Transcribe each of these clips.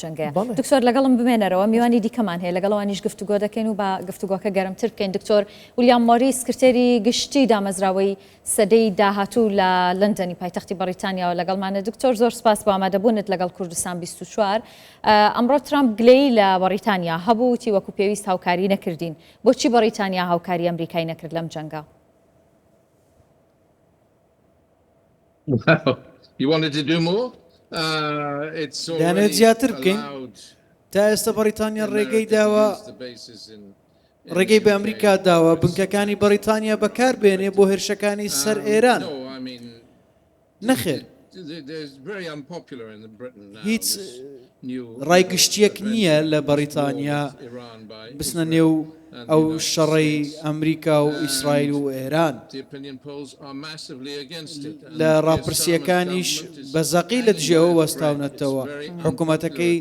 جنگەیە دکتۆر لەگەڵم بمێنەرەوە میوانی دیکەمان هەیە لەگەڵەوانیش گفتوگۆ دەکەین و بە گفتوگۆکە گەرمتر بکەین دکتۆر ویلیام مۆریس سکرتێری گشتی دامەزراوەی سەدەی داهاتوو لە لەندەنی پایتەختی بەریتانیاوە لەگەڵمانە دکتۆر زۆر سپاس بۆ ئامادەبوونت لەگەڵ کوردستان 24 ئەمڕۆ ترامپ گلەی لە بەریتانیا هەبوو تی وەکو پێویست هاوکاری نەکردین بۆچی بەریتانیا هاوکاری ئەمریکای نەکرد لەم جەنگە دەیانێت زیاتر بکەین تا ئێستا بەریتانیا ڕێگەی داوە ڕێگەی بە ئەمریکا داوە بنکەکانی بەریتانیا بەکاربێنێ بۆ هێرشەکانی سەر ئێران نەخێر هیچ ڕایگشتیەک نییە لە بەریتانیا بسنە نێو ئەو شەڕەی ئەمریکا و ئیسرائیل و ئێران لە ڕاپرسیەکانیش بەزەقی لە دژێەوە وەستاونەتەوە حکوومەتەکەی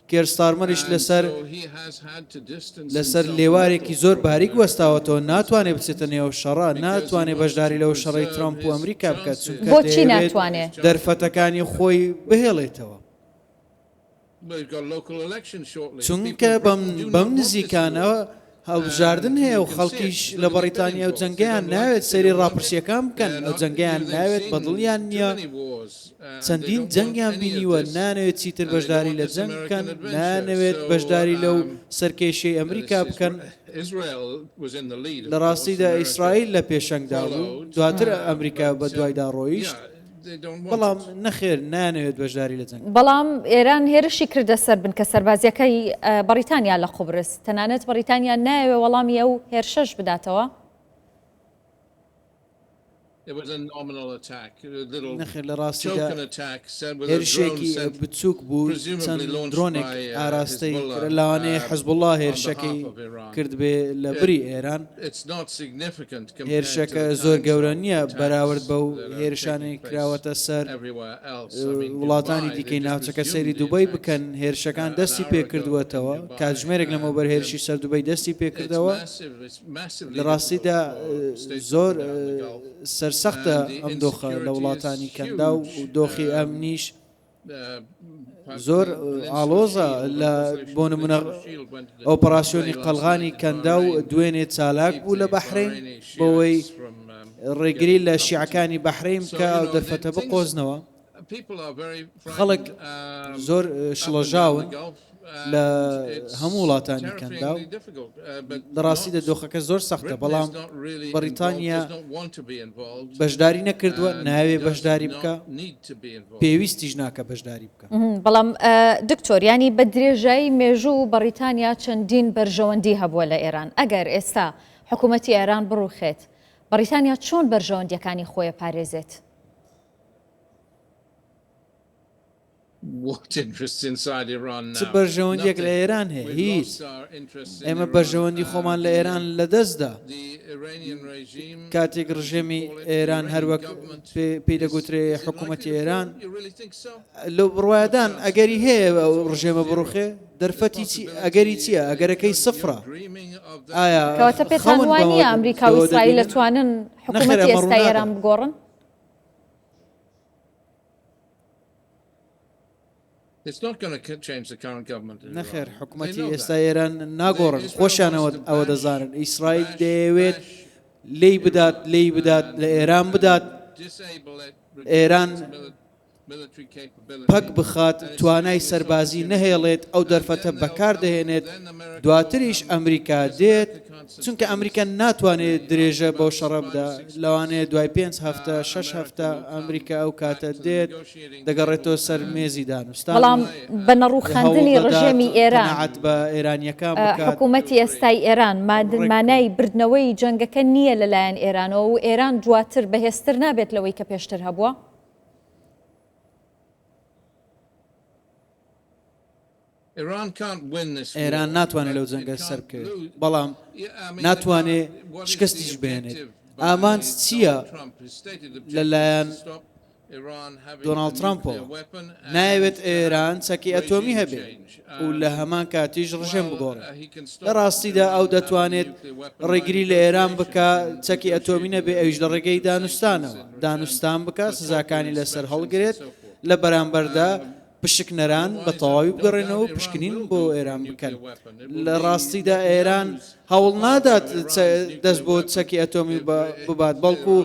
کێرستارمەریش لەسەر لێوارێکی زۆر باریک وەستاوەتەوە ناتوانێت بچێتە نێو شەڕە ناتوانێت بەشداری لەو شەڕەی ترامپ و ئەمریکا بکات بۆچی ناتوانێت دەرفەتەکانی خۆی بهێڵێتەوە چونکە بەم نزیکانەوە هەڵبژاردن هەیە و خەڵکیش لە بەریتانیا و جەنگیان ناوێت سەری ڕاپرسیەکان بکەن ئەو جەنگیان ناوێت بەدڵیان نییە چەندین جەنگیان بینیوە نانەوێت چیتر بەشداری لە جەنگ بکەن نانەوێت بەشداری لەو سەرکێشەی ئەمریکا بکەن لە ڕاستیدا ئیسرائیل لە پێشەنگدا بوو دواتر ئەمریکا بە دوایدا ڕۆیشت بەڵام نەخێر نانەوێت بەشداری لە جەنگ بەڵام ئێران هێرشی کردە سەر بن کە سەربازیەکەی بەریتانیا لە قوبرس تەنانەت بەریتانیا ناوێ وەڵامی ئەو هێرشەش بداتەوە نەخێر لە ڕاستیدا هێرشێکی بچووک بوو چەند درۆنێک ئاراستەی لەوانەیە حەزبوڵڵا هێرشەکەی کرد بێ لە بری ئێران هێرشەکە زۆر گەورە نییە بەراورد بەو هێرشانەی کراوەتە سەر وڵاتانی دیکەی ناوچەکە سەیری دووبەی بکەن هێرشەکان دەستی پێکردووەتەوە کاتژمێرێک لەمەوبەر هێرشی سەر دووبەی دەستی پێکردەوە لە ڕاستیدا زۆر سەرسەختە ئەم دۆخە لە وڵاتانی کەندا و دۆخی ئەمنیش زۆر ئاڵۆزە لە بۆ نمونە ئۆپەراسیۆنی قەلغانی کەندا و دوێنێ چالاک بوو لە بەحرین بۆەوەی ڕێگری لە شیعەکانی بەحرین کە ئەو دەرفەتە بقۆزنەوە خەڵک زۆر شڵەژاون لە هەموو وڵاتانی کەندا و دەڕاستیدا دۆخەکە زۆر سەختە بەڵام بەریتانیا بەشداری نەکردووە ناوێ بەشداری بکە پێویستیش ناکە بەشداری بکە بەڵام دکتۆر ینی بە درێژایی مێژوو بەریتانیا چەندین بەرژەوەندی هەبووە لە ئێران ئەگەر ئێستا حکوومەتی ئێران بڕوخێت بەریتانیا چۆن بەرژەوەندیەکانی خۆی پارێزێت چ بەرژەوەندیەک لە ئێران هەیە هیچ ئێمە بەرژەوەندی خۆمان لە ئێران لە دەستدا کاتێک ڕژێمی ئێران هەروەک پێی دەگوترێ حکوومەتی ئێران لەو بڕوایدان ئەگەری هەیە ڕژێمە بڕوخێ دەرفەتی ئەگەری چییە ئەگەرەکەی سفرە ئایا کەواتە پێتان وانییە ئەمریکا و ئیسرائیل دەتوانن حکوومەتی ئێستا ئێران بگۆڕن نەخێر حکوومەتی ئێستا ئێران ناگۆڕن خۆشیانەوە ئەوە دەزانن ئیسرائیل دەیەوێت لی بدات لە ئێران بدات ئێران پەک بخات توانای سەربازی نەهێڵێت ئەو دەرفەتە بەکاردەهێنێت دواتریش ئەمریکا دێت چونکە ئەمریکا ناتوانێت درێژە بۆ شەڕە بدا لەوانەیە دوای 5 هەفتە 6 هەفتە ئەمریکا ئەو کاتە دێت دەگەڕێتەوە سەر مێزی دانوستان بەڵام بە نەڕووخاندنی ڕژێمی ئێران بە ئێرانیەکان حکوومەتی ئێستای ئێران مانای بردنەوەی جەنگەکە نییە لەلایەن ئێرانەوە و ئێران دواتر بەهێزتر نابێت لەوەی کە پێشتر هەبووە ئێران ناتوانێت لەو جەنگە سەر بکەوێت بەڵام ناتوانێت شکستیش بهێنێت ئامانج چییە لەلایەن دۆناڵد ترامپەوە نایەوێت ئێران چەکی ئەتۆمی هەبێت و لە هەمان کاتیش ڕژێم بگۆڕێت لە ڕاستیدا ئەو دەتوانێت ڕێگری لە ئێران بکە چەکی ئەتۆمی نەبێ ئەویش لە ڕێگەی دانوستانەوە دانوستان بکە سزاکانی لەسەر هەڵگرێت لە بەرامبەردا پشکنەران بە تەواوی بگەڕێنەوە پشکنین بۆ ئێران بکەن لە ڕاستیدا ئێران هەوڵ نادات دەست بۆ چەکی ئەتۆمی ببات بەڵکو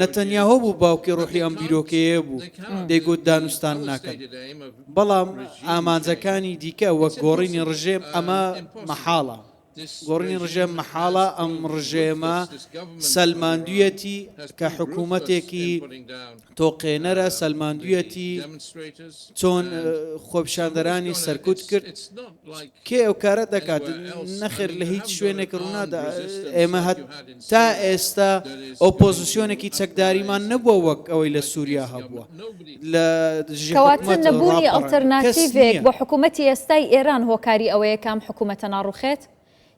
نەتەنیاهۆ بوو باوکی ڕۆحی ئەم بیرۆکەیە بوو دەیگوت دانوستان ناکەن بەڵام ئامانجەکانی دیکە وەک گۆڕینی ڕژێم ئەمە مەحاڵە گۆڕینی ڕژێم مەحاڵە ئەم ڕژێمە سەلماندویەتی کە حکوومەتێکی تۆقێنەرە سەلماندویەتی چۆن خۆپشاندەرانی سەرکوت کرد کێ ئەو کارە دەکات نەخێر لە هیچ شوێنێک ڕوونادا ئێمە تا ئێستا ئۆپۆزیسیۆنێکی چەکداریمان نەبووە وەک ئەوەی لە سووریا هەبووە لە کەواتە نەبوونی ئەڵتەرناتیڤێک بۆ حکوومەتی ئێستای ئێران هۆکاری ئەوەیە کام حکوومەتە ناڕوخێت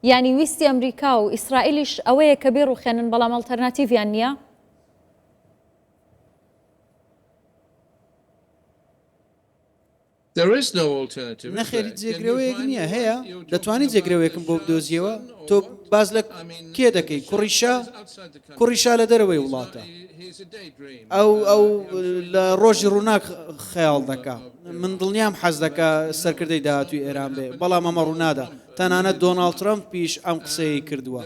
یعنی ویستی ئەمریکا و ئیسرائیلیش ئەوەیە کە بێڕوخێنن بەڵام ئەڵتەرناتیڤیان نییە نەخێری جێگرەوەیەک نییە هەیە دەتوانیت جێگرەوەیەکم بۆ بدۆزیەوە تۆ باز لە کێ دەکەی کوڕیشا لە دەرەوەی وڵاتە ئەو لە ڕۆژی ڕووناک خەیاڵ دەکا من دڵنیام حەز دەکا سەرکردەی داهاتووی ئێران بێ بەڵام ئەمە ڕوونادا تەنانەت دۆناڵد ترەمپ پیش ئەم قسەی کردووە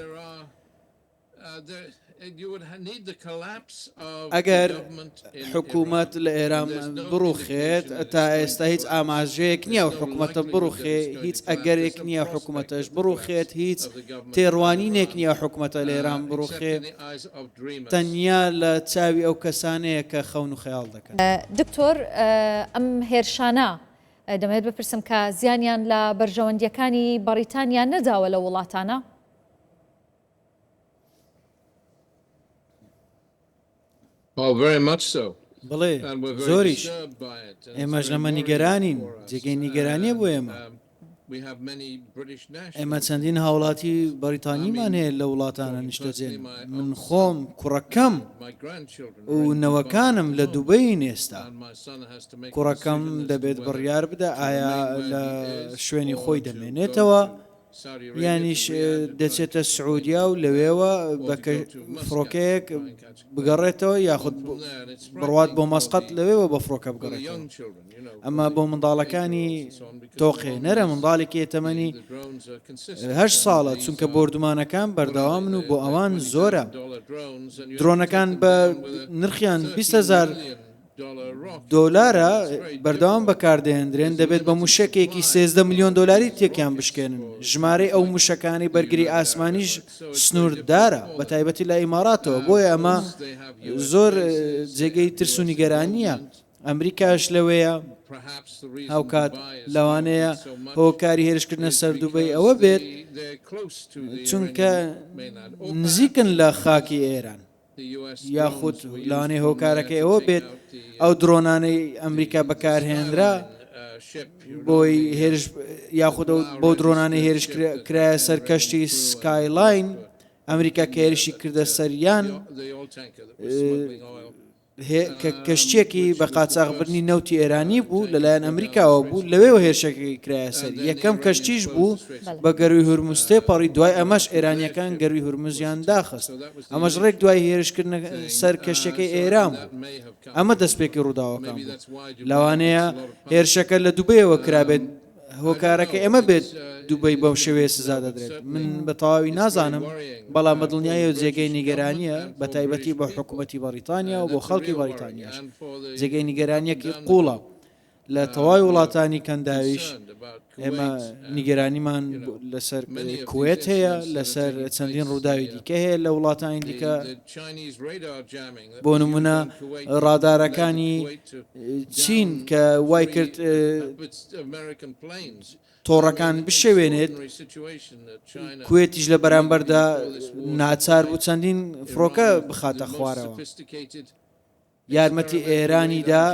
ئەگەر حکوومەت لە ئێران بڕوخێت تا ئێستا هیچ ئاماژەیەک نییە و حکوومەتە بڕوخێ هیچ ئەگەرێک نییە حکوومەتەش بڕوخێت هیچ تێڕوانینێک نییە حکوومەتە لە ئێران بڕوخێ تەنیا لە چاوی ئەو کەسانەیە کە خەون و خەیاڵ دەکەن دکتۆر ئەم هێرشانە دەمەوێت بپرسم کە زیانیان لە بەرژەوەندیەکانی بەریتانیا نەداوە لە وڵاتانە بڵێ زۆریش ئێمەش لەمە نیگەرانین جێگەی نیگەرانیە بۆ ئێمە چەندین هاوڵاتی بەریتانیمان هەیە لە وڵاتانە نیشتەجێن من خۆم کوڕەکەم و نەوەکانم لە دووبەین ئێستا کوڕەکەم دەبێت بڕیار بدە ئایا لە شوێنی خۆی دەمێنێتەوە یانیش دەچێتە سعودیا و لەوێوە بە فڕۆکەیەک بگەڕێتەوە یاخود بڕوات بۆ مەسقەت لەوێوە بە فڕۆکە بگەڕێتەوە ئەمە بۆ منداڵەکانی تۆقێنەرە منداڵێکی تەمەنی 8 ساڵە چونکە بردومانەکان بەردەوامن و بۆ ئەوان زۆرە درۆنەکان بە نرخیان 20,000 دۆلارە بەردەوام بەکاردێنرێن دەبێت بە موشکێکی 13 میلیۆن دۆلاری تێکیان بشکێنن ژمارەی ئەو موشەکانی بەرگری ئاسمانیش سنووردارە بە تایبەتی لە ئیماراتەوە بۆیە ئەمە زۆر جێگەی ترس و نیگەرانیە ئەمریکاش لەوەیە هاوکات لەوانەیە هۆکاری هێرشکردنە سەر دووبەی ئەوە بێت چونکە نزیکن لە خاکی ئێران یاخود لەوانەیە هۆکارەکەی ئەوە بێت ئەو درۆنانەی ئەمریکا بەکارهێنرا بۆی هێرش یاخود بۆ درۆنانەی هێرش کرایە سەر کەشتی سکایلاین ئەمریکا کە هێرشی کردە سەریان کەشتێکی بە قاچاغبرنی نەوتی ئێرانی بوو لەلایەن ئەمریکاوە بوو لەوێەوە هێرشەکەی کرایە سەر یەکەم کەشتیش بوو بە گەروی هورموز تێپەڕی دوای ئەمەش ئێرانیەکان گەروی هورموزیان داخست ئەمەش ڕێک دوای هێرشکردن سەر کەشتەکەی ئێران ئەمە دەستپێکی ڕووداوەکان لەوانەیە هێرشەکە لە دووبەیەوە کرابێت هۆکارەکە ئێمە بێت دووبەی بەو شێوەیە سزا دەدرێت من بە تەواوی نازانم بەڵام بە دڵنیایە و جێگەی نیگەرانیە بە تایبەتی بە حکوومەتی بەریتانیا و بۆ خەڵکی بەریتانیاش جێگەی نیگەرانیەکی قوڵە لە تەواوی وڵاتانی کەنداویش ئێمە نیگەرانیمان لەسەر کوێت هەیە لەسەر چەندین ڕووداوی دیکە هەیە لە وڵاتانی دیکە بۆ نمونە ڕادارەکانی چین کە وای کرد تۆڕەکان بشەوێنێت کوێتیش لە بەرامبەردا ناچار بوو چەندین فڕۆکە بخاتە خوارەوە یارمەتی ئێرانیدا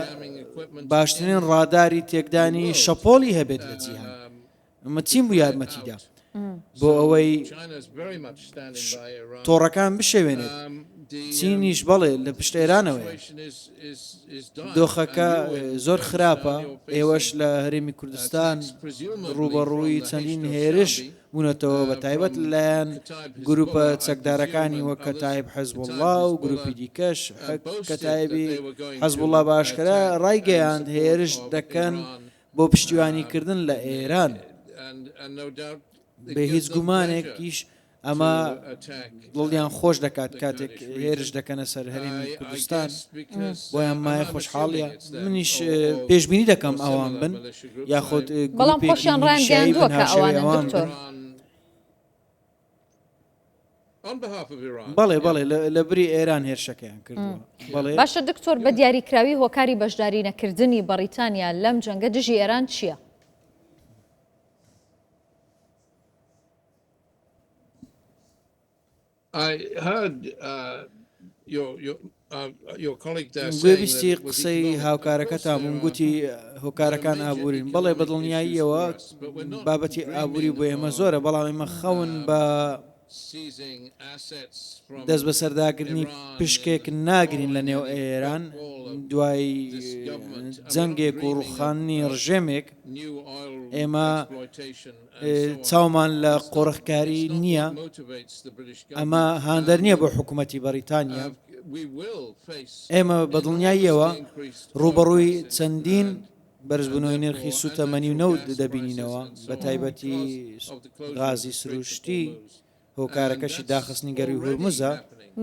باشترین ڕاداری تێکدانی شەپۆلی هەبێت لە جیهان ئەمە چین بوو یارمەتیدا بۆ ئەوەی تۆڕەکان بشەوێنێت چینیش بەڵێ لە پشت ئێرانەوەی دۆخەکە زۆر خراپە ئێوەش لە هەرێمی کوردستان ڕوبەڕووی چەندین هێرش بوونەتەوە بە تایبەت لەلایەن گروپە چەکدارەکانی وەک کەتایب حەزبوڵڵا و گروپی دیکەش کەتایبی حەزبوڵڵا باشکرا ڕایگەیاند هێرش دەکەن بۆ پشتیوانیکردن لە ئێران بە هیچ گومانێکیش ئەمە دڵیان خۆش دەکات کاتێک هێرش دەکەنە سەر هەرێمی کوردستان بۆیان مایە خۆشحاڵیە منیش پێشبینی دەکەم ئەوان بن یاخود بەڵام خۆشیان ڕایگەیاندووە کە ئەوانە دکتۆر بەڵێ بەڵێ لە بری ئێران هێرشەکەیان کردووە باشە دکتۆر بە دیاریکراوی هۆکاری بەشداری نەکردنی بەریتانیا لەم جەنگە دژی ئێران چییە؟ گوێبیستی قسەی هاوکارەکەتان بووم گوتی هۆکارەکان ئابوورین بەڵێ بەدڵنیاییەوە بابەتی ئابووری بۆ ئێمە زۆرە بەڵام ئێمە خەون بە دەست بە سەرداگرنی پشکێک ناگرین لە نێو ئێران دوای جەنگێک و ڕوخاندنی ڕژێمێک ئێمە چاومان لە قۆڕخکاری نییە ئەمە هاندەر نییە بۆ حکوومەتی بەریتانیا ئێمە بەدڵنیاییەوە ڕوبەڕووی چەندین بەرزبوونەوەی نرخی سوتەمەنی و نەوت دەبینینەوە بە تایبەتی غازی سروشتی هۆکارەکەشی داخستنی گەروی هورموزە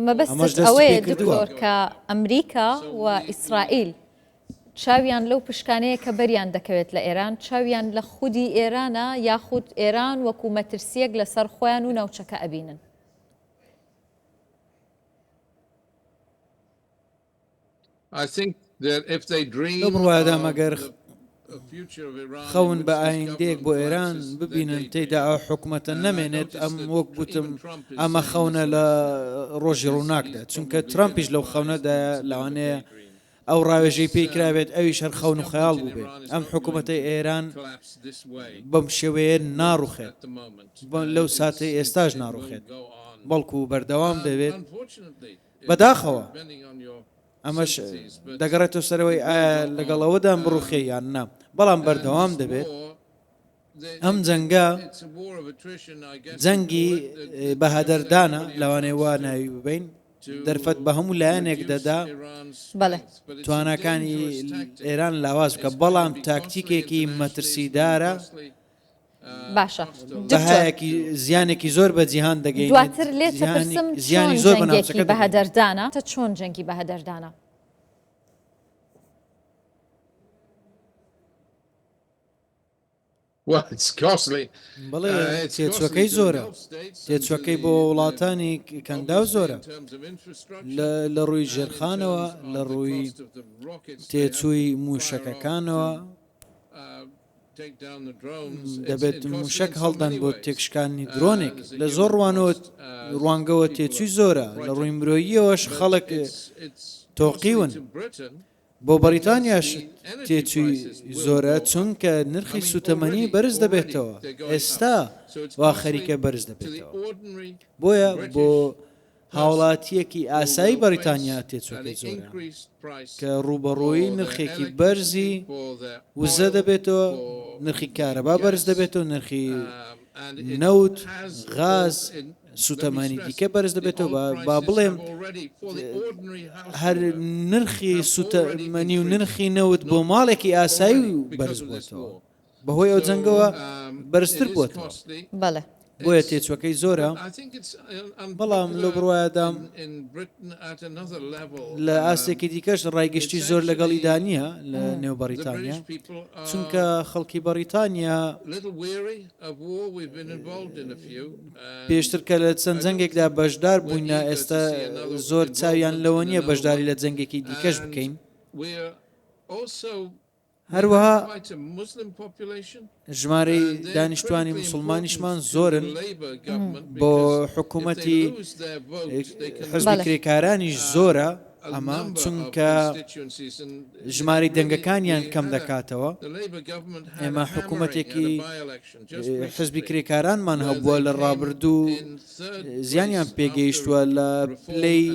مەبەست ئەوەیە دکتۆر کە ئەمریکا و ئیسرائیل چاویان لەو پشکانەیە کە بەریان دەکەوێت لە ئێران چاویان لە خودی ئێرانە یاخود ئێران وەکو مەترسیەک لەسەر خۆیان و ناوچەکە ئەبینن لەو بڕوایەدا مەگەر خەون بە ئایندەیەک بۆ ئێران ببینن تێیدا ئەو حکوومەتە نەمێنێت ئەم وەک گوتم ئەمە خەونە لە ڕۆژی ڕووناکدا چونکە ترامپیش لەو خەونەدا لەوانەیە ئەو ڕاوێژەی پێی کرابێت ئەویش هەر خەون و خەیاڵ بوو بێت ئەم حکوومەتەی ئێران بەم شێوەیە ناڕوخێت لەو ساتەی ئێستاش ناڕوخێت بەڵکو بەردەوام دەوێت بەداخەوە ئەمەش دەگەڕێتەوە سەرەوەی ئایا لەگەڵەوەدان بڕوخێ یان نا بەڵام بەردەوام دەبێت ئەم جەنگە جەنگی بەهادەردانە لەوانەیە وا ناوی ببین دەرفەت بە هەموو لایەنێک دەدا توانەکانی ئێران لاواز بکە بەڵام تاکتیکێکی مەترسیدارە باشە بەهایەکی زیانێکی زۆر بە جیهان دەگەین دواتر لێت پرسم زیانی زۆر بەناوچەکە بەهەدەردانە تە چۆن جەنگی بەهەدەردانە بەڵێ تێچوەکەی زۆرە تێچوەکەی بۆ وڵاتانی کەندا و زۆرە لە ڕووی ژێرخانەوە لە ڕووی تێچووی موشەکەکانەوە دەبێت موشک هەڵدان بۆ تێکشکانی درۆنێک لە زۆر ڕوانگەوە تێچووی زۆرە لە ڕووی مرۆییەوەش خەڵک تۆقیون بۆ بەریتانیاش تێچووی زۆرە چونکە نرخی سوتەمەنی بەرز دەبێتەوە ئێستا وا خەریکە بەرز دەبێتەوە بۆیە بۆ هاوڵاتیەکی ئاسایی بەریتانیا تێچوەکەی زۆرە کە ڕوبەڕۆیی نرخێکی بەرزی وزە دەبێتەوە نرخی کارەبا بەرز دەبێتەوە نرخی نەوت غاز سوتەمانی دیکە بەرز دەبێتەوە با بڵێم هەر نرخی سوتەمەنی و نرخی نەوت بۆ ماڵێکی ئاسایی و بەرز بووێتەوە بەهۆی ئەو جەنگەوە بەرزتر بووێتەوە بەڵێ بۆیە تێچوەکەی زۆرە بەڵام لە بڕوایەدام لە ئاستێکی دیکەش ڕایگەشتی زۆر لەگەڵ ئیدانیە لە نێو بەریتانیا چونکە خەڵکی بەریتانیا پێشتر کە لە چەند جەنگێکدا بەشدار بووینە ئێستا زۆر چاویان لەوە نییە بەشداری لە جەنگێکی دیکەش بکەین هەروەها ژمارەی دانیشتوانی موسڵمانیشمان زۆرن بۆ حکوومەتی حزبی کرێکارانیش زۆرە ئەمە چونکە ژمارەی دەنگەکانیان کەم دەکاتەوە ئێمە حکوومەتێکی حزبی کرێکارانمان هەبووە لە ڕابردوو زیانیان پێگەیشتووە لە پلەی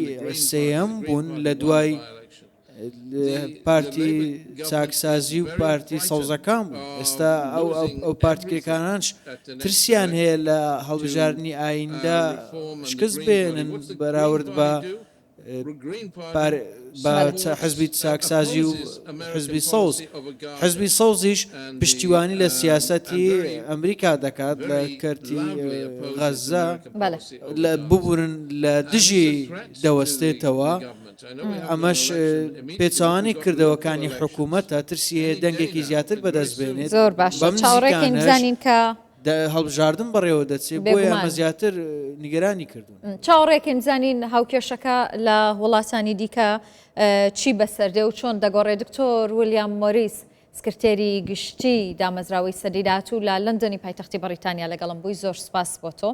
سێەم بوون لە دوای پارتی چاکسازی و پارتی سەوزەکان بوو ئێستا ئەو پارتیکەکانش ترسیان هەیە لە هەڵبژاردننی ئایندا شکست بێنن بەراورد بە بە حزبی چاکسازی و حزبی سەوز حزبی سەوزیش پشتیوانی لە سیاسەتی ئەمریکا دەکات لە کەرتی غەزە ببورن لە دژی دەوەستێتەوە ئەمەش پێچوانی کردەوەکانی حکوومەتە ترسی هەیە دەنگێکی زیاتر بەدەست بێنێت زۆر باشە چاوەڕێکین بزانین کە هەڵبژاردن بەڕێوە دەچێت بۆیە ئەمە زیاتر نیگەرانی کردوون چاوەڕێکین بزانین هاوکێشەکە لە وڵاتانی دیکە چی بەسەردێ و چۆن دەگۆڕێ دکتۆر ویلیام مۆریس سکرتێری گشتی دامەزراوەی سەدەی داهاتوو لە لەندەنی پایتەختی بەریتانیا لەگەڵم بووی زۆر سپاس بۆ تۆ.